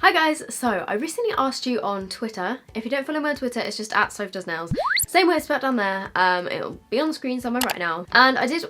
Hi guys, so I recently asked you on Twitter. If you don't follow me on Twitter, it's just at sophdoesnails. Same way it's spelled down there. It'll be on the screen somewhere right now. And I did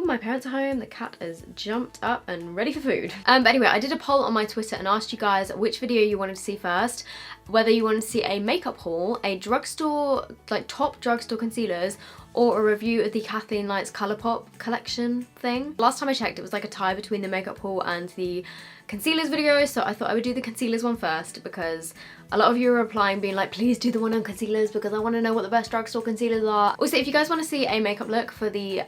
my parents are home, the cat is jumped up and ready for food. But anyway, I did a poll on my Twitter and asked you guys which video you wanted to see first. Whether you wanted to see a makeup haul, a drugstore, like top drugstore concealers, or a review of the Kathleen Lights Colourpop collection thing. Last time I checked, it was like a tie between the makeup haul and the concealers video, so I thought I would do the concealers one first because a lot of you are replying being like, please do the one on concealers because I want to know what the best drugstore concealers are. Also, if you guys want to see a makeup look for the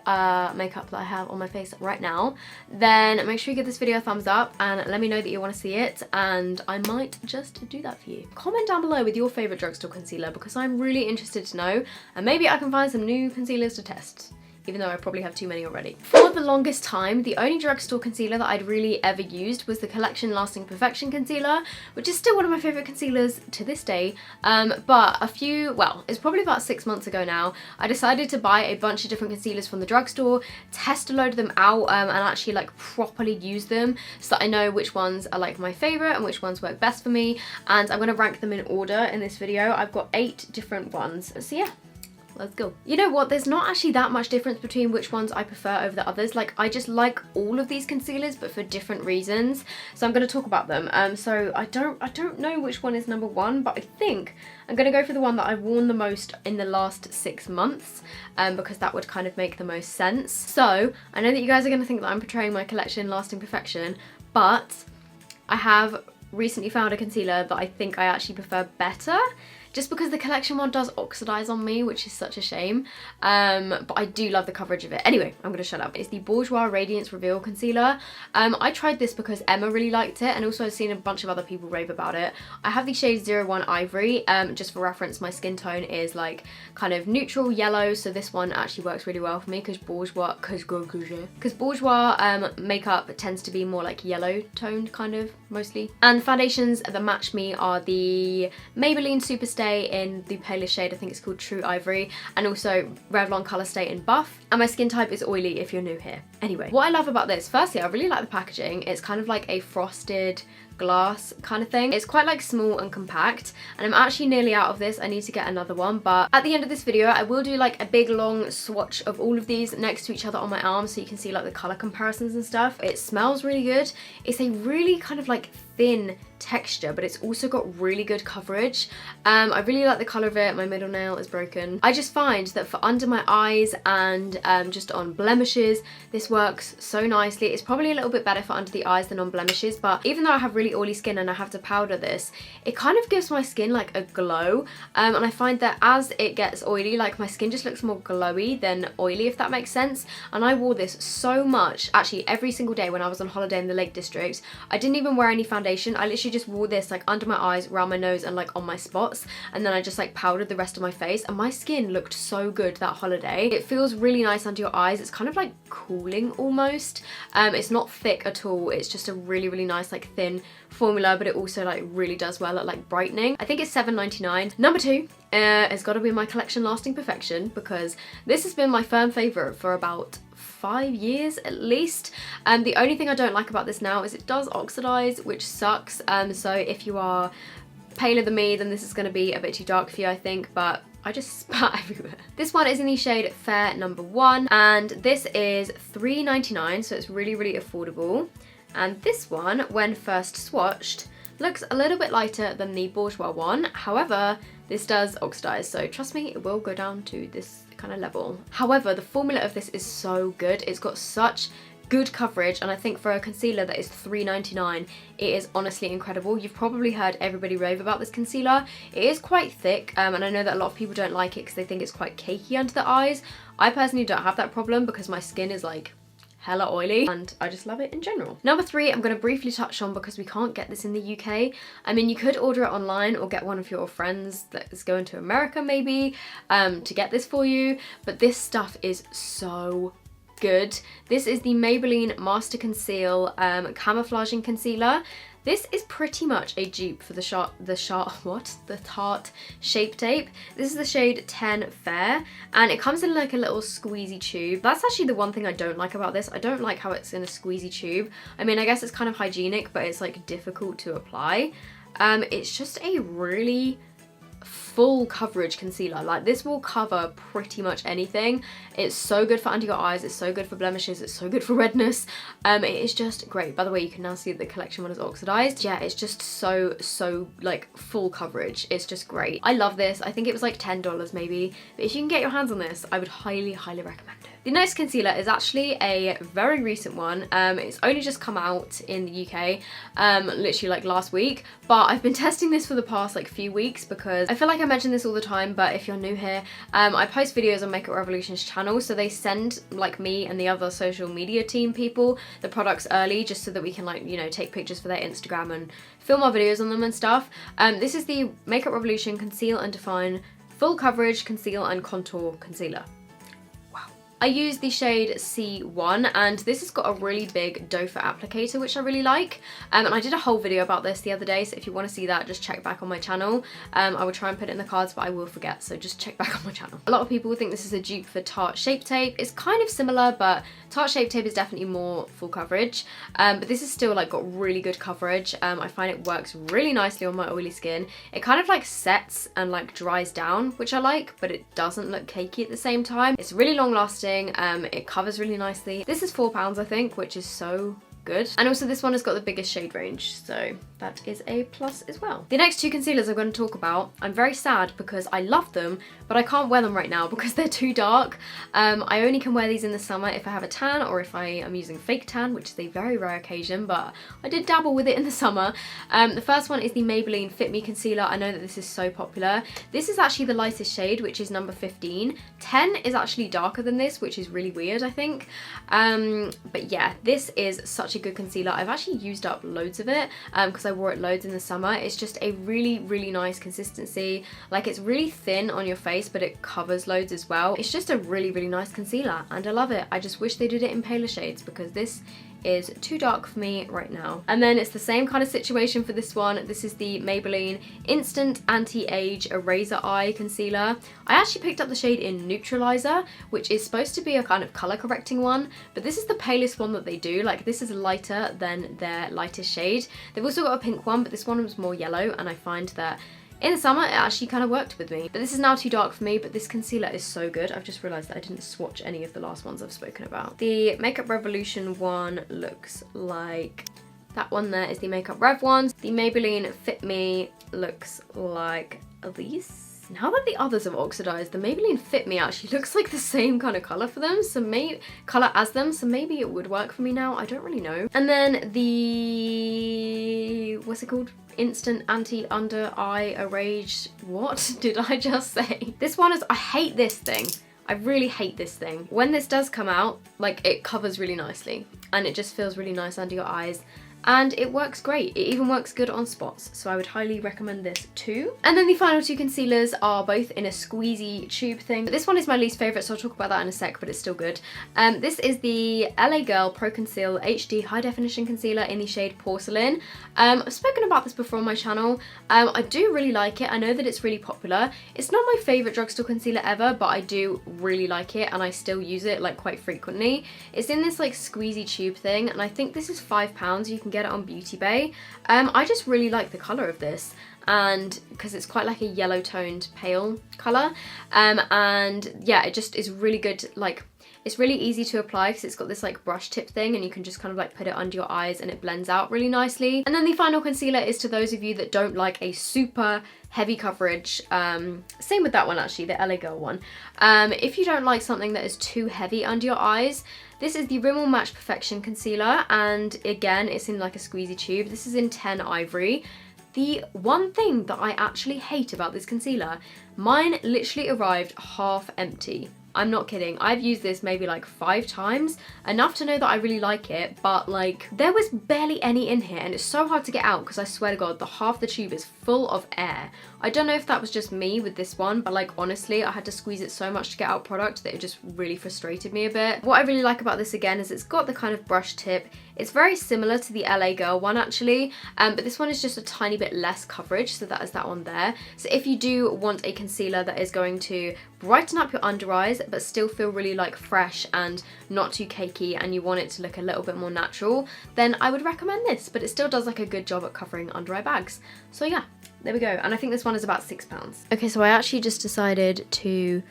makeup that I have on my face right now, then make sure you give this video a thumbs up and let me know that you want to see it, and I might just do that for you. Comment down below with your favourite drugstore concealer because I'm really interested to know, and maybe I can find some new concealers to test, even though I probably have too many already. For the longest time, the only drugstore concealer that I'd really ever used was the Collection Lasting Perfection Concealer, which is still one of my favourite concealers to this day. But it's probably about 6 months ago now, I decided to buy a bunch of different concealers from the drugstore, test a load of them out, and actually like properly use them so that I know which ones are like my favourite and which ones work best for me. And I'm going to rank them in order in this video. I've got 8 different ones. So yeah. Let's go. You know what, there's not actually that much difference between which ones I prefer over the others. Like, I just like all of these concealers but for different reasons, so I'm going to talk about them. So I don't know which one is number one, but I think I'm going to go for the one that I've worn the most in the last 6 months, because that would kind of make the most sense. So I know that you guys are going to think that I'm portraying my Collection Lasting Perfection, but I have recently found a concealer that I think I actually prefer better, just because the collection one does oxidize on me, which is such a shame. But I do love the coverage of it. Anyway, I'm gonna shut up. It's the Bourgeois Radiance Reveal Concealer. I tried this because Emma really liked it, and also I've seen a bunch of other people rave about it. I have the shade 01 Ivory. Just for reference, my skin tone is like kind of neutral yellow, so this one actually works really well for me because Bourgeois makeup tends to be more like yellow toned kind of mostly. And foundations that match me are the Maybelline Superstay in the palest shade, I think it's called True Ivory, and also Revlon Colour Stay in Buff. And my skin type is oily if you're new here. Anyway, what I love about this, firstly, I really like the packaging. It's kind of like a frosted glass kind of thing. It's quite like small and compact, and I'm actually nearly out of this. I need to get another one, but at the end of this video I will do like a big long swatch of all of these next to each other on my arm so you can see like the colour comparisons and stuff. It smells really good. It's a really kind of like thin texture, but it's also got really good coverage. I really like the colour of it. My middle nail is broken. I just find that for under my eyes and just on blemishes, this works so nicely. It's probably a little bit better for under the eyes than on blemishes, but even though I have really oily skin and I have to powder this, it kind of gives my skin like a glow, and I find that as it gets oily, like my skin just looks more glowy than oily, if that makes sense. And I wore this so much, actually every single day when I was on holiday in the Lake District. I didn't even wear any foundation. I literally just wore this like under my eyes, around my nose, and like on my spots, and then I just like powdered the rest of my face, and my skin looked so good that holiday. It feels really nice under your eyes. It's kind of like cooling almost. It's not thick at all. It's just a really nice like thin formula, but it also like really does well at like brightening. I think it's $7.99. Number 2 has got to be my Collection Lasting Perfection, because this has been my firm favourite for about 5 years at least. The only thing I don't like about this now is it does oxidize, which sucks. So if you are paler than me, then this is going to be a bit too dark for you, I think, but I just spat everywhere. This one is in the shade Fair number 1, and this is $3.99, so it's really affordable. And this one, when first swatched, looks a little bit lighter than the Bourgeois one. However, this does oxidize, so trust me, it will go down to this kind of level. However, the formula of this is so good. It's got such good coverage, and I think for a concealer that is $3.99, it is honestly incredible. You've probably heard everybody rave about this concealer. It is quite thick, and I know that a lot of people don't like it because they think it's quite cakey under the eyes. I personally don't have that problem because my skin is like hella oily, and I just love it in general. Number 3, I'm going to briefly touch on because we can't get this in the UK. I mean, you could order it online or get one of your friends that is going to America maybe to get this for you, but this stuff is so good. This is the Maybelline Master Conceal Camouflaging Concealer. This is pretty much a dupe for the Tarte Shape Tape. This is the shade 10 Fair, and it comes in like a little squeezy tube. That's actually the one thing I don't like about this. I don't like how it's in a squeezy tube. I mean, I guess it's kind of hygienic, but it's like difficult to apply. It's just a really full coverage concealer. Like, this will cover pretty much anything. It's so good for under your eyes, it's so good for blemishes, it's so good for redness. It is just great. By the way, you can now see that the collection one is oxidized. Yeah, it's just so like full coverage. It's just great. I love this. I think it was like $10 maybe, but if you can get your hands on this, I would highly recommend it. The next concealer is actually a very recent one. It's only just come out in the UK, literally like last week, but I've been testing this for the past like few weeks because I feel like I mention this all the time, but if you're new here, I post videos on Makeup Revolution's channel, so they send like me and the other social media team people the products early just so that we can, like, you know, take pictures for their Instagram and film our videos on them and stuff. This is the Makeup Revolution Conceal and Define Full Coverage Conceal and Contour Concealer. I use the shade C1, and this has got a really big doe foot applicator, which I really like. And I did a whole video about this the other day, so if you want to see that, just check back on my channel. I will try and put it in the cards, but I will forget, so just check back on my channel. A lot of people think this is a dupe for Tarte Shape Tape. It's kind of similar, but Tarte Shape Tape is definitely more full coverage. But this is still like got really good coverage. I find it works really nicely on my oily skin. It kind of like sets and like dries down, which I like, but it doesn't look cakey at the same time. It's really long lasting. It covers really nicely. This is £4, I think, which is so good. And also this one has got the biggest shade range, so that is a plus as well. The next two concealers I'm going to talk about, I'm very sad because I love them, but I can't wear them right now because they're too dark. I only can wear these in the summer if I have a tan or if I am using fake tan, which is a very rare occasion, but I did dabble with it in the summer. The first one is the Maybelline Fit Me Concealer. I know that this is so popular. This is actually the lightest shade, which is number 15. 10 is actually darker than this, which is really weird, I think. But yeah, this is such a good concealer. I've actually used up loads of it because I wore it loads in the summer. It's just a really nice consistency. Like, it's really thin on your face, but it covers loads as well. It's just a really nice concealer, and I love it. I just wish they did it in paler shades because this is too dark for me right now. And then it's the same kind of situation for this one. This is the Maybelline Instant Anti-Age Eraser Eye Concealer. I actually picked up the shade in Neutralizer, which is supposed to be a kind of color correcting one, but this is the palest one that they do. Like, this is lighter than their lightest shade. They've also got a pink one, but this one was more yellow, and I find that in the summer, it actually kind of worked with me. But this is now too dark for me, but this concealer is so good. I've just realised that I didn't swatch any of the last ones I've spoken about. The Makeup Revolution one looks like that one there is the Makeup Rev one. The Maybelline Fit Me looks like these. Now that the others have oxidized, the Maybelline Fit Me actually looks like the same kind of colour for them, so maybe so maybe it would work for me now. I don't really know. And then the, what's it called? Instant Anti-Under Eye Erase, what did I just say? This one is, I hate this thing. I really hate this thing. When this does come out, like, it covers really nicely and it just feels really nice under your eyes. And it works great. It even works good on spots, so I would highly recommend this too. And then the final two concealers are both in a squeezy tube thing. This one is my least favourite, so I'll talk about that in a sec, but it's still good. This is the LA Girl Pro Conceal HD High Definition Concealer in the shade Porcelain. I've spoken about this before on my channel. I do really like it. I know that it's really popular. It's not my favourite drugstore concealer ever, but I do really like it and I still use it like quite frequently. It's in this like squeezy tube thing, and I think this is £5. You can get it on Beauty Bay. I just really like the colour of this, and because it's quite like a yellow toned pale colour, and yeah, it just is really good. Like, it's really easy to apply because it's got this like brush tip thing, and you can just kind of like put it under your eyes and it blends out really nicely. And then the final concealer is to those of you that don't like a super heavy coverage. Same with that one actually, the LA Girl one. If you don't like something that is too heavy under your eyes, this is the Rimmel Match Perfection Concealer, and again, it's in like a squeezy tube. This is in 10 Ivory. The one thing that I actually hate about this concealer, mine literally arrived half empty. I'm not kidding. I've used this maybe like 5 times, enough to know that I really like it, but like there was barely any in here, and it's so hard to get out because I swear to God, the half the tube is full of air. I don't know if that was just me with this one, but like honestly, I had to squeeze it so much to get out product that it just really frustrated me a bit. What I really like about this again is it's got the kind of brush tip. It's very similar to the LA Girl one actually, but this one is just a tiny bit less coverage, so that is that one there. So if you do want a concealer that is going to brighten up your under eyes but still feel really like fresh and not too cakey, and you want it to look a little bit more natural, then I would recommend this, but it still does like a good job at covering under eye bags. So yeah, there we go. And I think this one is about £6. Okay, so I actually just decided to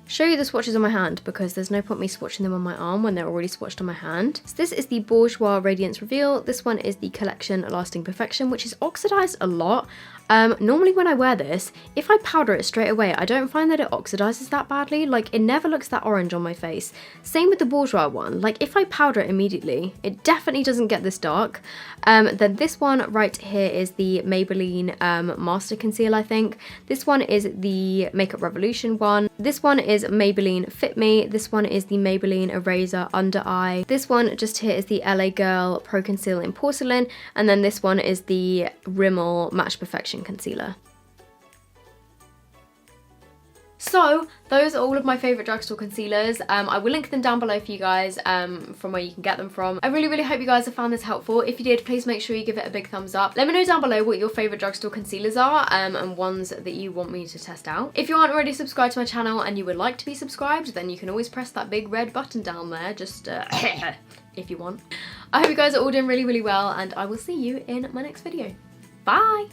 show you the swatches on my hand because there's no point me swatching them on my arm when they're already swatched on my hand. So this is the Bourgeois Radiance Reveal. This one is the Collection Lasting Perfection, which is oxidized a lot. Normally when I wear this, if I powder it straight away, I don't find that it oxidizes that badly. Like, it never looks that orange on my face. Same with the Bourgeois one. Like, if I powder it immediately, it definitely doesn't get this dark. Then this one right here is the Maybelline Master Conceal, I think. This one is the Makeup Revolution one. This one is Maybelline Fit Me. This one is the Maybelline Eraser Under Eye. This one just here is the LA Girl Pro Conceal in Porcelain. And then this one is the Rimmel Match Perfection Concealer. So those are all of my favourite drugstore concealers. I will link them down below for you guys from where you can get them from. I really hope you guys have found this helpful. If you did, please make sure you give it a big thumbs up. Let me know down below what your favourite drugstore concealers are and ones that you want me to test out. If you aren't already subscribed to my channel and you would like to be subscribed, then you can always press that big red button down there, just if you want. I hope you guys are all doing really well, and I will see you in my next video. Bye!